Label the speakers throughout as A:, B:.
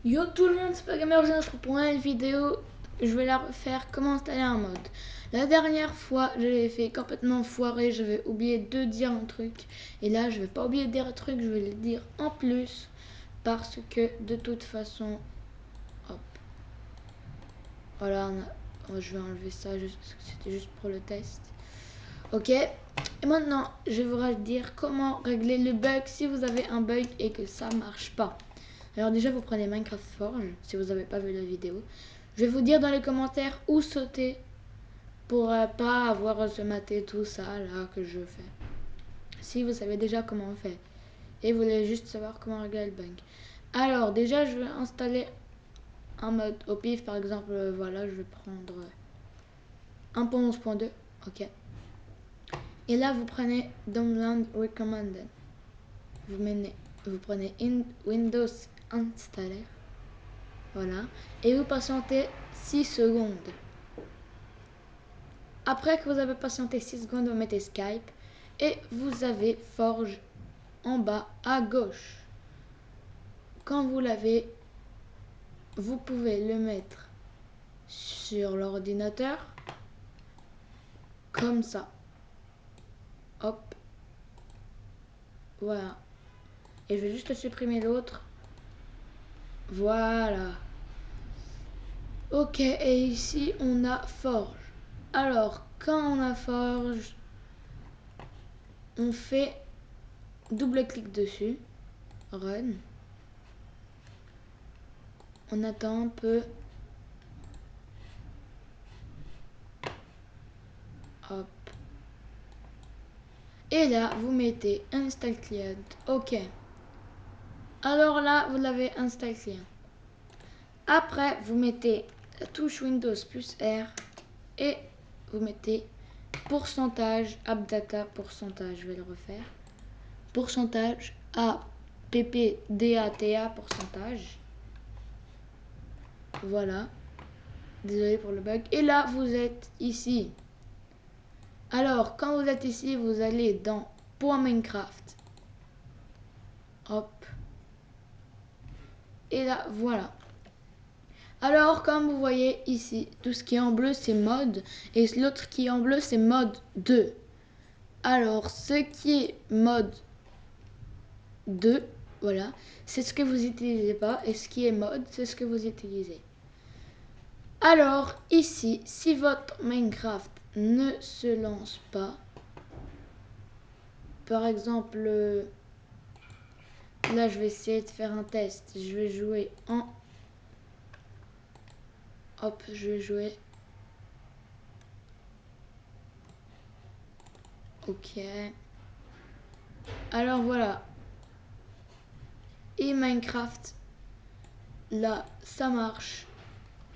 A: Yo tout le monde, c'est pas Gamer, je me retrouve pour une vidéo. Je vais la refaire comment installer un mode. La dernière fois, je l'ai fait complètement foiré, j'avais oublié de dire un truc. Et là, je vais pas oublier de dire un truc, je vais le dire en plus. Parce que de toute façon, hop. Voilà, je vais enlever ça juste parce que c'était juste pour le test. Ok, et maintenant, je vais vous dire comment régler le bug si vous avez un bug et que ça marche pas. Alors déjà, vous prenez Minecraft Forge, si vous n'avez pas vu la vidéo. Je vais vous dire dans les commentaires où sauter pour pas avoir à se mater tout ça là que je fais. Si vous savez déjà comment on fait et vous voulez juste savoir comment régler le bug. Alors déjà, je vais installer un mode au pif, par exemple, voilà, je vais prendre 1.11.2, ok. Et là, vous prenez Download Recommended. Vous prenez Windows Installer. Voilà. Et vous patientez 6 secondes. Après que vous avez patienté 6 secondes, vous mettez Skype. Et vous avez Forge en bas à gauche. Quand vous l'avez, vous pouvez le mettre sur l'ordinateur. Comme ça. Hop. Voilà. Et je vais juste supprimer l'autre. Voilà. Ok, et ici on a Forge. Alors, quand on a Forge, on fait double-clic dessus. Run. On attend un peu. Hop. Et là, vous mettez Install Client. Ok. Alors là, vous l'avez Install Client. Après, vous mettez la touche Windows plus R et vous mettez pourcentage AppData pourcentage. Je vais le refaire. Pourcentage APPDATA pourcentage. Voilà. Désolé pour le bug. Et là, vous êtes ici. Alors, quand vous êtes ici, vous allez dans .minecraft. Hop. Et là, voilà. Alors, comme vous voyez ici, tout ce qui est en bleu, c'est mode. Et l'autre qui est en bleu, c'est mode 2. Alors, ce qui est mode 2, voilà, c'est ce que vous n'utilisez pas. Et ce qui est mode, c'est ce que vous utilisez. Alors, ici, si votre Minecraft ne se lance pas, par exemple, là, je vais essayer de faire un test. Je vais jouer en... Hop, je vais jouer... Ok. Alors, voilà. Et Minecraft, là, ça marche.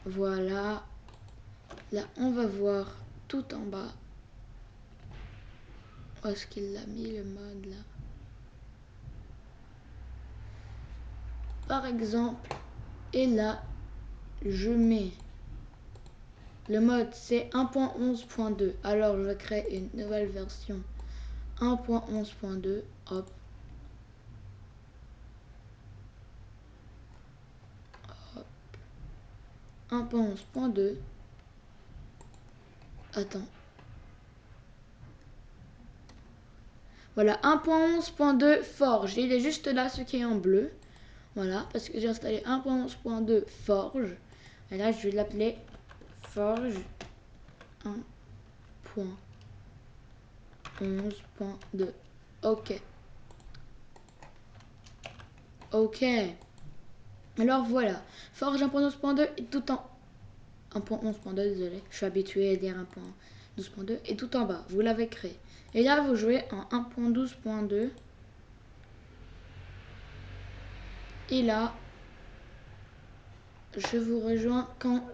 A: Voilà. Là, on va voir tout en bas. Où est-ce qu'il a mis le mode, là? Par exemple, et là, je mets... Le mode, c'est 1.11.2. Alors, je vais créer une nouvelle version. 1.11.2. Hop. 1.11.2. Attends. Voilà, 1.11.2 Forge. Il est juste là, ce qui est en bleu. Voilà, parce que j'ai installé 1.11.2 Forge. Et là, je vais l'appeler Forge 1.11.2. Ok. Ok. Alors voilà. Forge 1.11.2 est tout en... 1.11.2, désolé. Je suis habitué à dire 1.12.2. Et tout en bas. Vous l'avez créé. Et là, vous jouez en 1.12.2. Et là, je vous rejoins quand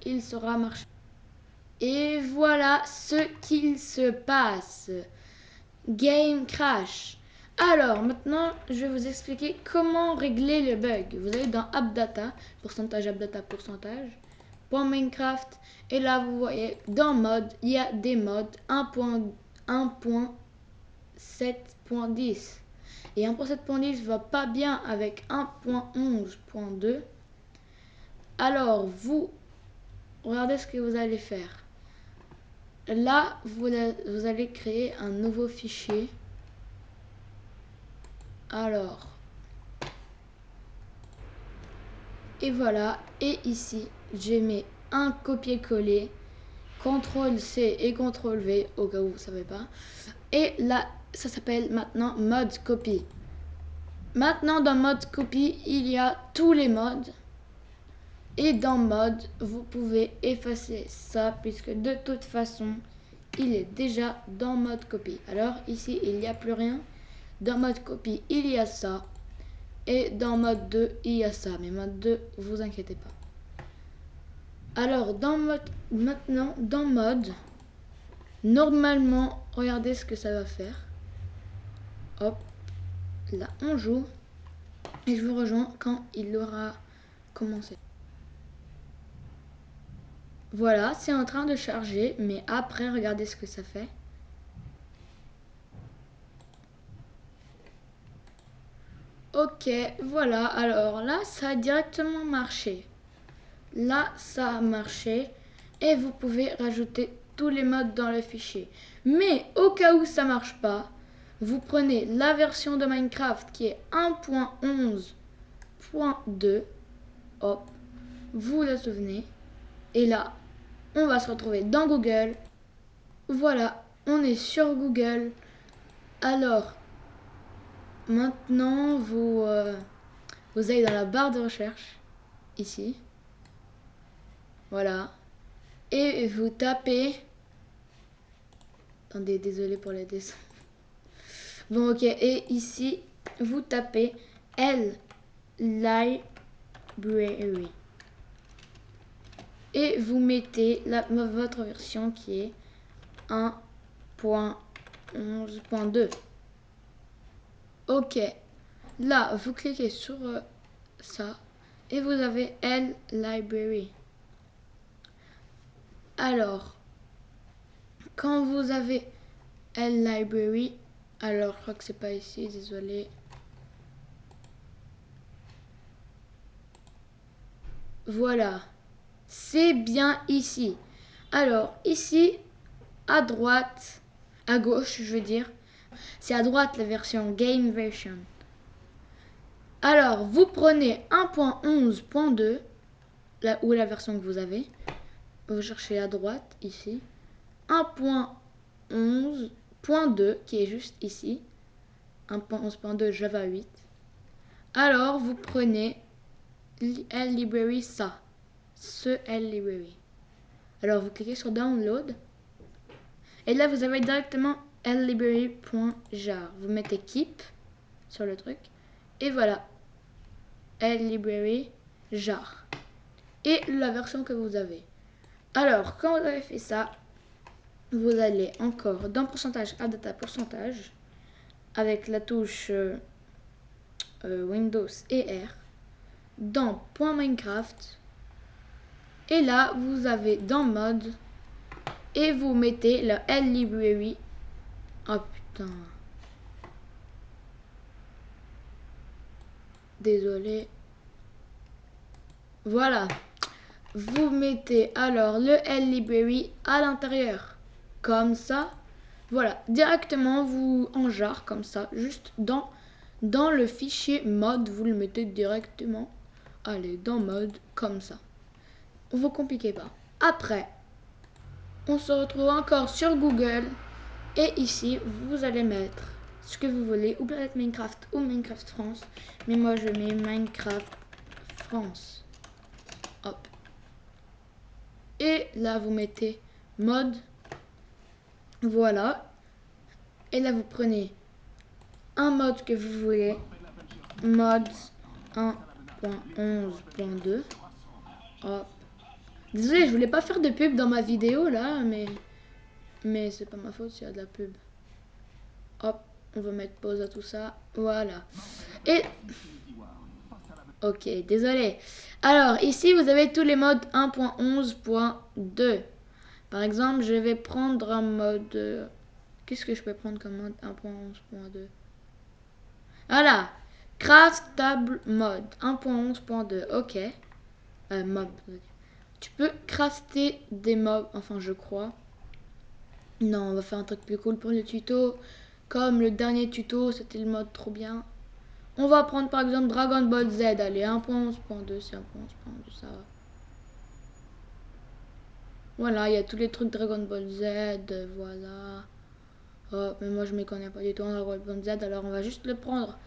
A: il sera marché. Et voilà ce qu'il se passe. Game crash. Alors maintenant, je vais vous expliquer comment régler le bug. Vous allez dans AppData, pourcentage AppData pourcentage, .minecraft, et là vous voyez dans mode, il y a des modes 1.7.10. Et 1.7.10 va pas bien avec 1.11.2. Alors, vous, regardez ce que vous allez faire. Là, vous allez créer un nouveau fichier. Alors, et voilà. Et ici, j'ai mis un copier-coller. CTRL-C et CTRL-V, au cas où vous ne savez pas. Et là, ça s'appelle maintenant mode copy. Maintenant, dans mode copy, il y a tous les modes. Et dans mode, vous pouvez effacer ça, puisque de toute façon, il est déjà dans mode copy. Alors, ici, il n'y a plus rien. Dans mode copy, il y a ça. Et dans mode 2, il y a ça. Mais mode 2, vous inquiétez pas. Alors, dans mode, maintenant, dans mode, normalement, regardez ce que ça va faire. Hop, là, on joue. Et je vous rejoins quand il aura commencé. Voilà, c'est en train de charger, mais après, regardez ce que ça fait. Ok, voilà, alors là, ça a directement marché. Là, ça a marché. Et vous pouvez rajouter tous les modes dans le fichier. Mais au cas où ça marche pas, vous prenez la version de Minecraft qui est 1.11.2. Hop, vous la souvenez. Et là, on va se retrouver dans Google. Voilà, on est sur Google. Alors, maintenant, vous allez dans la barre de recherche, ici. Voilà. Et vous tapez... Attendez, désolé pour les dessins. Bon, ok. Et ici, vous tapez Library. Et vous mettez votre version qui est 1.11.2. Ok. Là, vous cliquez sur ça. Et vous avez Library. Alors, quand vous avez Library, alors je crois que c'est pas ici, désolé. Voilà, c'est bien ici. Alors, ici, à droite, à gauche, je veux dire, c'est à droite la version Game Version. Alors, vous prenez 1.11.2, ou la version que vous avez. Vous cherchez à droite, ici. 1.11.2, qui est juste ici. 1.11.2 Java 8. Alors, vous prenez Library, ça. Ce Library. Alors, vous cliquez sur Download. Et là, vous avez directement library.jar. Vous mettez keep sur le truc. Et voilà. Library jar. Et la version que vous avez. Alors, quand vous avez fait ça, vous allez encore dans pourcentage, add data pourcentage, avec la touche Windows et R, dans .minecraft, et là, vous avez dans mode, et vous mettez le library. Oh putain. Désolé. Voilà. Vous mettez alors le library à l'intérieur. Comme ça. Voilà. Directement, vous en jar comme ça. Juste dans le fichier mode. Vous le mettez directement. Allez, dans mode. Comme ça. Vous compliquez pas. Après, on se retrouve encore sur Google. Et ici, vous allez mettre ce que vous voulez. Ou peut-être Minecraft ou Minecraft France. Mais moi, je mets Minecraft France. Hop. Et là, vous mettez mode. Voilà. Et là, vous prenez un mode que vous voulez. Mode 1.11.2. Hop. Désolé, je voulais pas faire de pub dans ma vidéo là, mais c'est pas ma faute s'il y a de la pub. Hop, on va mettre pause à tout ça. Voilà. Et... Ok, désolé. Alors, ici, vous avez tous les modes 1.11.2. Par exemple, je vais prendre un mode... Qu'est-ce que je peux prendre comme mode 1.11.2? Voilà. Craft Table Mode 1.11.2. Ok. Mob. Tu peux crafter des mobs, enfin je crois. Non, on va faire un truc plus cool pour le tuto. Comme le dernier tuto, c'était le mode trop bien. On va prendre par exemple Dragon Ball Z. Allez, 1.11.2, c'est 1.11.2, ça va. Voilà, il y a tous les trucs Dragon Ball Z, voilà. Oh, mais moi je ne m'y connais pas du tout en Dragon Ball Z, alors on va juste le prendre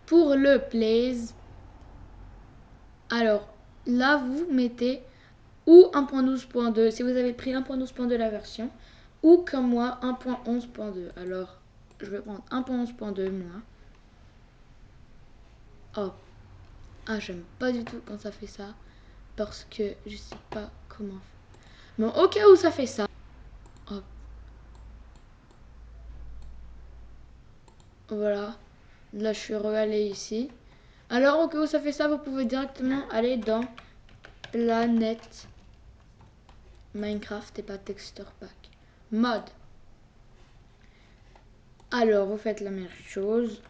A: pour le plaise. Alors, là vous mettez ou 1.12.2 si vous avez pris 1.12.2 la version, ou comme moi 1.11.2. Alors, je vais prendre 1.11.2 moi. Oh, ah j'aime pas du tout quand ça fait ça, parce que je sais pas comment faire. Bon, au cas où ça fait ça, hop, voilà. Là je suis re-allée ici. Alors au cas où ça fait ça, vous pouvez directement aller dans Planète Minecraft et pas Texture Pack. Mode. Alors vous faites la même chose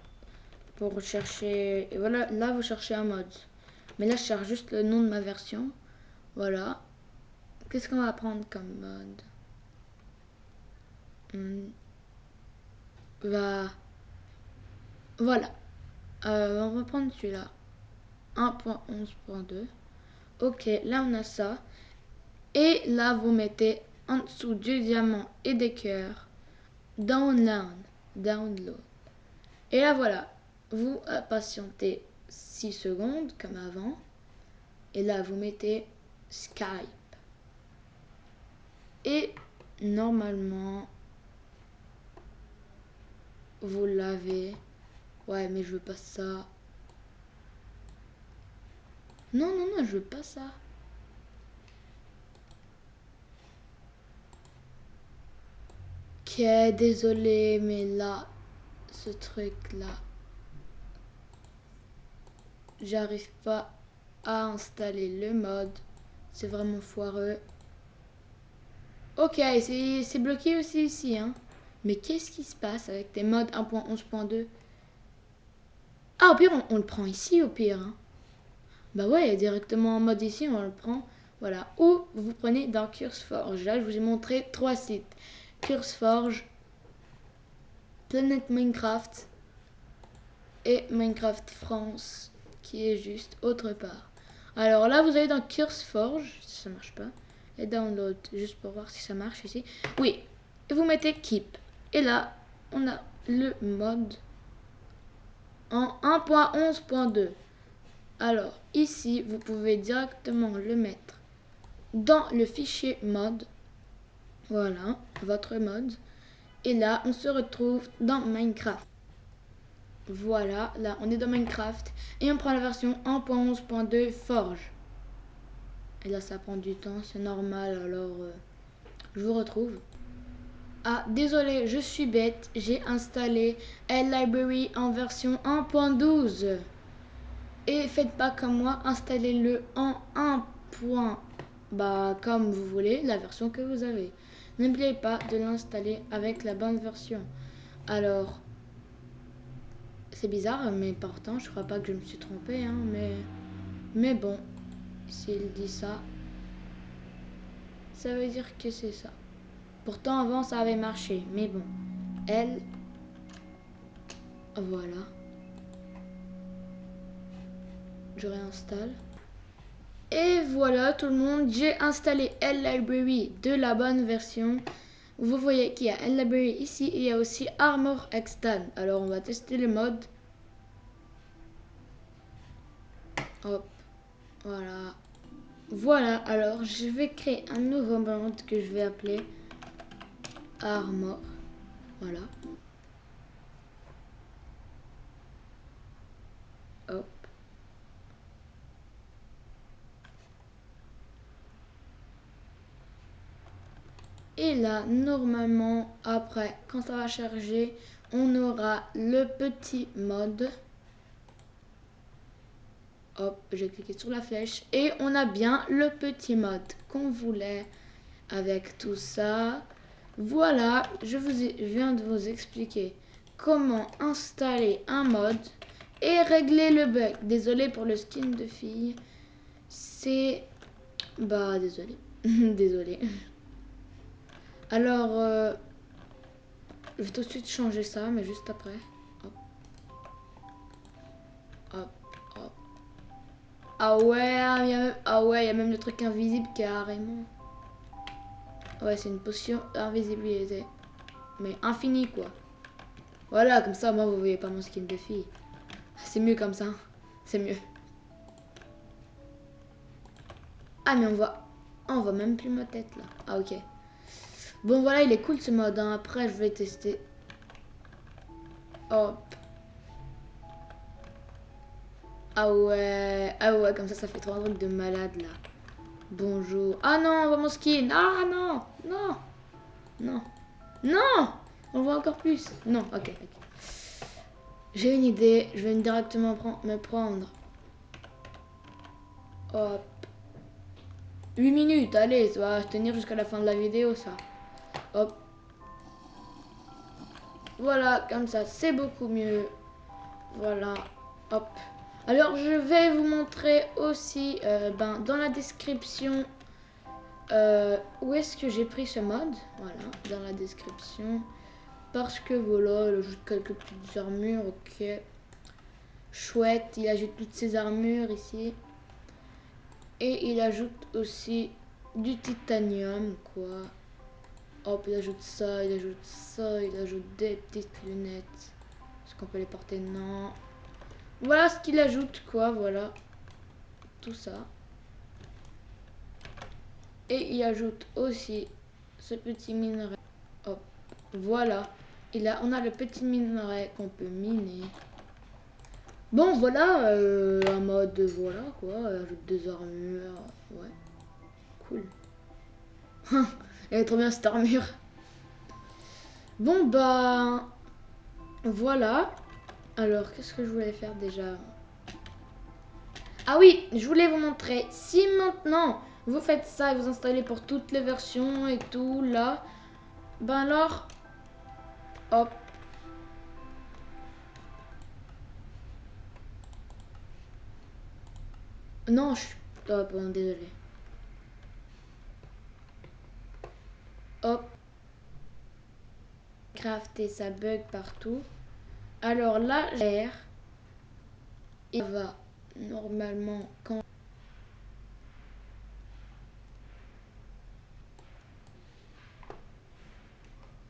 A: pour chercher. Et voilà, là vous cherchez un mode. Mais là je cherche juste le nom de ma version. Voilà. Qu'est-ce qu'on va prendre comme mode? Voilà. On va prendre celui-là. 1.11.2. Ok, là on a ça. Et là vous mettez en dessous du diamant et des cœurs. Download. Download. Et là voilà. Vous patientez 6 secondes comme avant. Et là vous mettez Skype. Et normalement vous l'avez. Ouais mais je veux pas ça. Non, non, non, je veux pas ça. Ok, désolé, mais là, ce truc-là, j'arrive pas à installer le mode. C'est vraiment foireux. Ok, c'est bloqué aussi ici, hein. Mais qu'est-ce qui se passe avec tes modes 1.11.2? Ah, au pire, on le prend ici, au pire. Hein. Bah ouais, il y a directement en mode ici, on le prend. Voilà. Ou vous prenez dans CurseForge. Là, je vous ai montré 3 sites. CurseForge, Planet Minecraft et Minecraft France, qui est juste autre part. Alors là, vous allez dans CurseForge, si ça marche pas, et Download, juste pour voir si ça marche ici. Oui, et vous mettez Keep. Et là, on a le mode en 1.11.2. Alors, ici, vous pouvez directement le mettre dans le fichier mode. Voilà, votre mode. Et là, on se retrouve dans Minecraft. Voilà, là, on est dans Minecraft. Et on prend la version 1.11.2 Forge. Et là, ça prend du temps, c'est normal. Alors, je vous retrouve. Ah, désolé, je suis bête. J'ai installé LLibrary en version 1.12. Et faites pas comme moi, installez-le en 1. Bah, comme vous voulez, la version que vous avez. N'oubliez pas de l'installer avec la bonne version. Alors, c'est bizarre, mais pourtant, je crois pas que je me suis trompée, hein, mais bon, s'il dit ça, ça veut dire que c'est ça. Pourtant, avant, ça avait marché, mais bon. Elle, voilà. Je réinstalle. Et voilà tout le monde, j'ai installé LLibrary de la bonne version. Vous voyez qu'il y a LLibrary ici et il y a aussi Armor Extend. Alors on va tester le mode. Hop, voilà. Voilà, alors je vais créer un nouveau mode que je vais appeler Armor. Voilà. Hop. Et là, normalement, après, quand ça va charger, on aura le petit mode. Hop, j'ai cliqué sur la flèche. Et on a bien le petit mode qu'on voulait avec tout ça. Voilà, je viens de vous expliquer comment installer un mode et régler le bug. Désolé pour le skin de fille. C'est Bah, désolé. Désolé. Alors, je vais tout de suite changer ça, mais juste après. Hop. Hop, hop. Ah ouais, il y a même le truc invisible carrément. Ouais, c'est une potion invisibilité. Mais infinie, quoi. Voilà, comme ça, moi, vous voyez pas mon skin de fille. C'est mieux comme ça. C'est mieux. Ah, mais on voit même plus ma tête, là. Ah, ok. Bon, voilà, il est cool, ce mode. Hein. Après, je vais tester. Hop. Ah ouais, comme ça fait trop un truc de malade, là. Bonjour. Ah non, on voit mon skin. Ah non, non, non, non. On voit encore plus. Non, ok, ok. J'ai une idée. Je vais directement me prendre. Hop. 8 minutes, allez, ça va tenir jusqu'à la fin de la vidéo, ça. Hop. Voilà, comme ça, c'est beaucoup mieux. Voilà. Hop. Alors, je vais vous montrer aussi, dans la description, où est-ce que j'ai pris ce mode. Voilà, dans la description. Parce que voilà, il ajoute quelques petites armures, ok. Chouette, il ajoute toutes ces armures ici. Et il ajoute aussi du titanium, quoi. Hop, il ajoute ça, il ajoute ça, il ajoute des petites lunettes. Est-ce qu'on peut les porter? Non. Voilà ce qu'il ajoute, quoi, voilà. Tout ça. Et il ajoute aussi ce petit minerai. Hop, voilà. Et là, on a le petit minerai qu'on peut miner. Bon, voilà, un mode, voilà, quoi. Ajoute des armures, ouais. Cool. Elle est trop bien, cette armure. Bon, bah... Voilà. Alors, qu'est-ce que je voulais faire déjà? Ah oui, je voulais vous montrer. Si maintenant, vous faites ça et vous installez pour toutes les versions et tout, là, ben alors, hop. Non, je suis... Oh, bon, désolé. Hop. Crafter, ça bug partout. Alors là, l'air, il va normalement quand...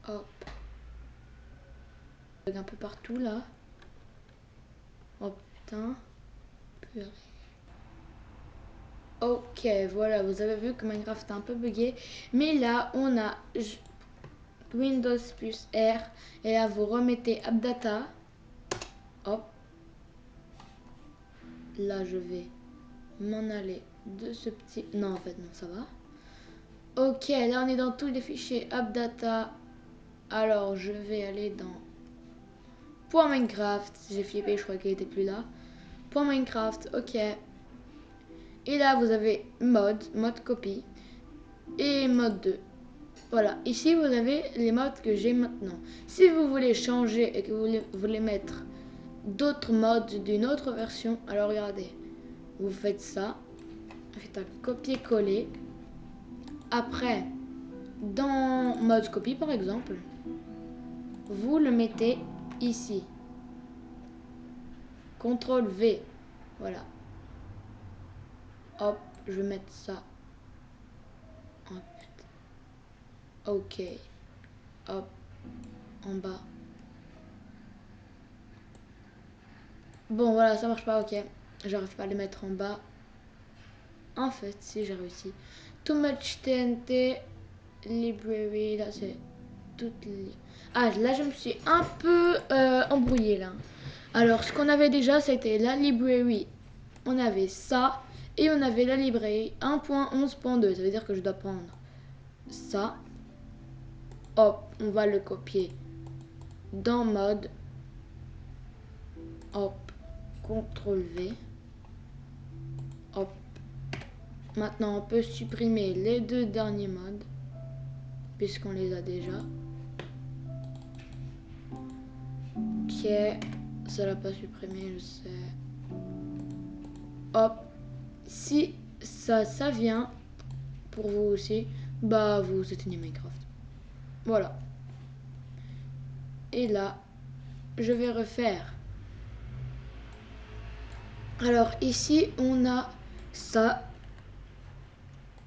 A: Hop. Bug un peu partout, là. Oh, putain. Purée. Ok, voilà, vous avez vu que Minecraft est un peu bugué. Mais là, on a Windows plus R. Et là, vous remettez AppData. Hop. Là, je vais m'en aller de ce petit... Non, en fait, non, ça va. Ok, là, on est dans tous les fichiers AppData. Alors, je vais aller dans... Point Minecraft. J'ai flippé, je crois qu'il était plus là. Point Minecraft, ok. Et là, vous avez mode copie. Et mode 2. Voilà, ici vous avez les modes que j'ai maintenant. Si vous voulez changer et que vous voulez mettre d'autres modes d'une autre version, alors regardez, vous faites ça, vous faites un copier-coller. Après, dans mode copie par exemple, vous le mettez ici. CTRL V, voilà. Hop, je vais mettre ça. Ok, hop, en bas. Bon, voilà, ça marche pas, ok. J'arrive pas à les mettre en bas. En fait, si j'ai réussi. Too much TNT, library, là c'est toutes les... Ah, là je me suis un peu embrouillée là. Alors, ce qu'on avait déjà, c'était la library. On avait ça et on avait la librairie 1.11.2. Ça veut dire que je dois prendre ça. Hop, on va le copier dans mode. Hop, CTRL V. Hop. Maintenant, on peut supprimer les deux derniers modes puisqu'on les a déjà. Ok, ça l'a pas supprimé, je sais. Hop, si ça vient, pour vous aussi, bah vous éteignez Minecraft. Voilà. Et là, je vais refaire. Alors ici, on a ça.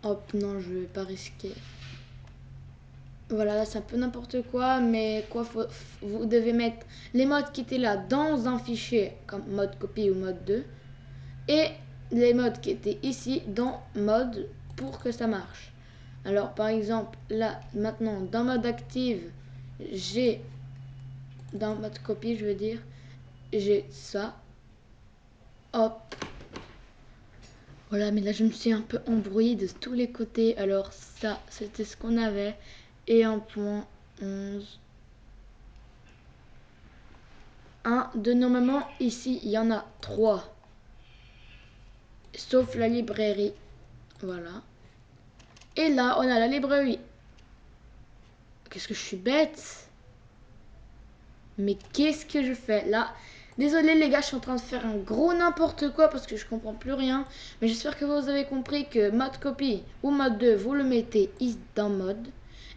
A: Hop, non, je vais pas risquer. Voilà, là c'est un peu n'importe quoi, mais quoi, vous devez mettre les modes qui étaient là dans un fichier comme mode copie ou mode 2 et les modes qui étaient ici dans mode pour que ça marche. Alors par exemple, là maintenant dans mode active, j'ai dans mode copie, je veux dire, j'ai ça. Hop. Voilà, mais là je me suis un peu embrouillée de tous les côtés. Alors ça, c'était ce qu'on avait. Et 1.11. 1, 2, normalement, ici, il y en a 3. Sauf la librairie. Voilà. Et là, on a la librairie. Qu'est-ce que je suis bête? Mais qu'est-ce que je fais là? Désolé les gars, je suis en train de faire un gros n'importe quoi parce que je comprends plus rien. Mais j'espère que vous avez compris que mode copie ou mode 2, vous le mettez ici dans mode.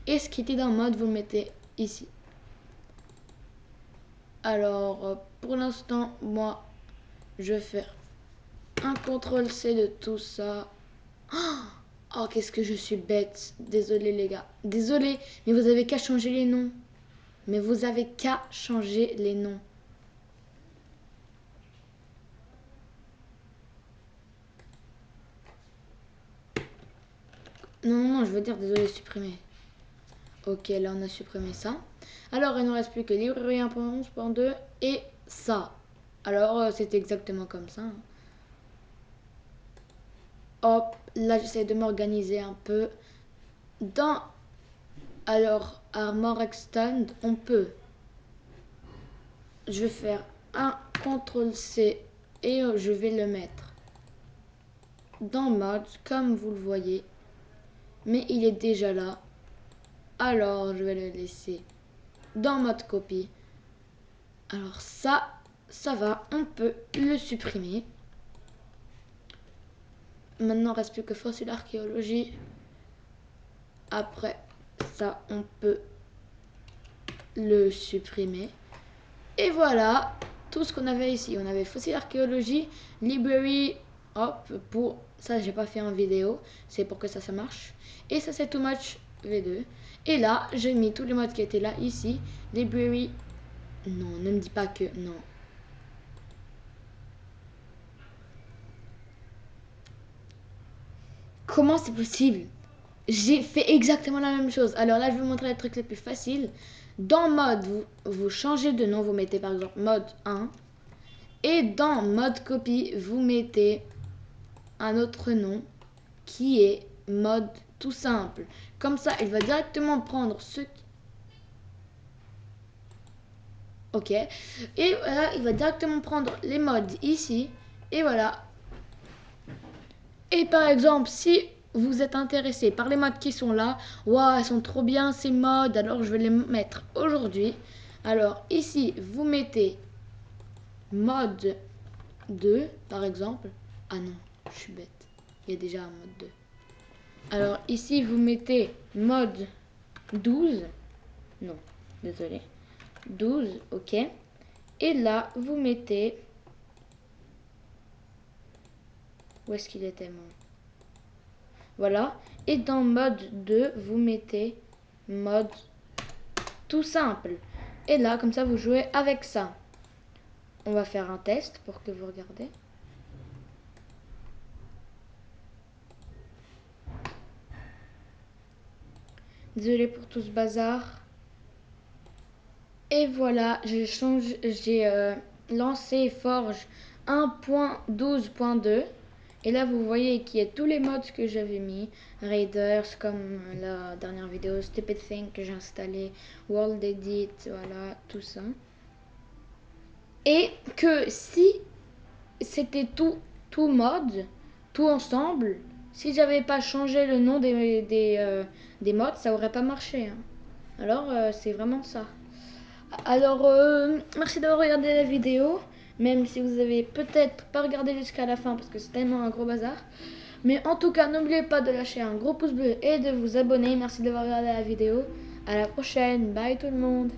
A: Et ce qui était dans mode, vous le mettez ici. Alors, pour l'instant, moi, je vais faire un CTRL-C de tout ça. Oh, qu'est-ce que je suis bête. Désolé, les gars. Désolé, mais vous avez qu'à changer les noms. Mais vous avez qu'à changer les noms. Non, non, non, je veux dire, désolé, supprimer. Ok, là, on a supprimé ça. Alors, il ne nous reste plus que librairie 1.11.2 et ça. Alors, c'est exactement comme ça. Hop, là, j'essaie de m'organiser un peu. Dans, alors, Armor Extend, on peut. Je vais faire un CTRL-C et je vais le mettre dans mode, comme vous le voyez. Mais il est déjà là. Alors, je vais le laisser dans mode copie. Alors ça va, on peut le supprimer. Maintenant, il ne reste plus que fossile archéologie. Après ça, on peut le supprimer. Et voilà, tout ce qu'on avait ici. On avait fossile archéologie, library, hop, pour ça, j'ai pas fait en vidéo. C'est pour que ça marche. Et ça, c'est too much V2. Et là, j'ai mis tous les modes qui étaient là, ici. Library. Non, ne me dis pas que... Non. Comment c'est possible? J'ai fait exactement la même chose. Alors là, je vais vous montrer les trucs les plus faciles. Dans mode, vous changez de nom. Vous mettez par exemple mode 1. Et dans mode copie, vous mettez un autre nom qui est mode tout simple. Comme ça, il va directement prendre ce... Ok. Et voilà, il va directement prendre les modes ici. Et voilà. Et par exemple, si vous êtes intéressé par les modes qui sont là, waouh, elles sont trop bien ces modes, alors je vais les mettre aujourd'hui. Alors ici, vous mettez mode 2, par exemple. Ah non, je suis bête. Il y a déjà un mode 2. Alors ici, vous mettez mode 12. Non, désolé. 12, ok. Et là, vous mettez... Où est-ce qu'il était, mon... Voilà. Et dans mode 2, vous mettez mode tout simple. Et là, comme ça, vous jouez avec ça. On va faire un test pour que vous regardez. Désolé pour tout ce bazar. Et voilà, j'ai lancé Forge 1.12.2. Et là, vous voyez qu'il y a tous les mods que j'avais mis. Raiders, comme la dernière vidéo, Stupid Thing que j'ai installé, World Edit, voilà, tout ça. Et que si c'était tout mode, tout ensemble, si j'avais pas changé le nom des mods, ça aurait pas marché. Hein. Alors, c'est vraiment ça. Alors, merci d'avoir regardé la vidéo, même si vous avez peut-être pas regardé jusqu'à la fin parce que c'est tellement un gros bazar. Mais en tout cas, n'oubliez pas de lâcher un gros pouce bleu et de vous abonner. Merci d'avoir regardé la vidéo. À la prochaine. Bye tout le monde.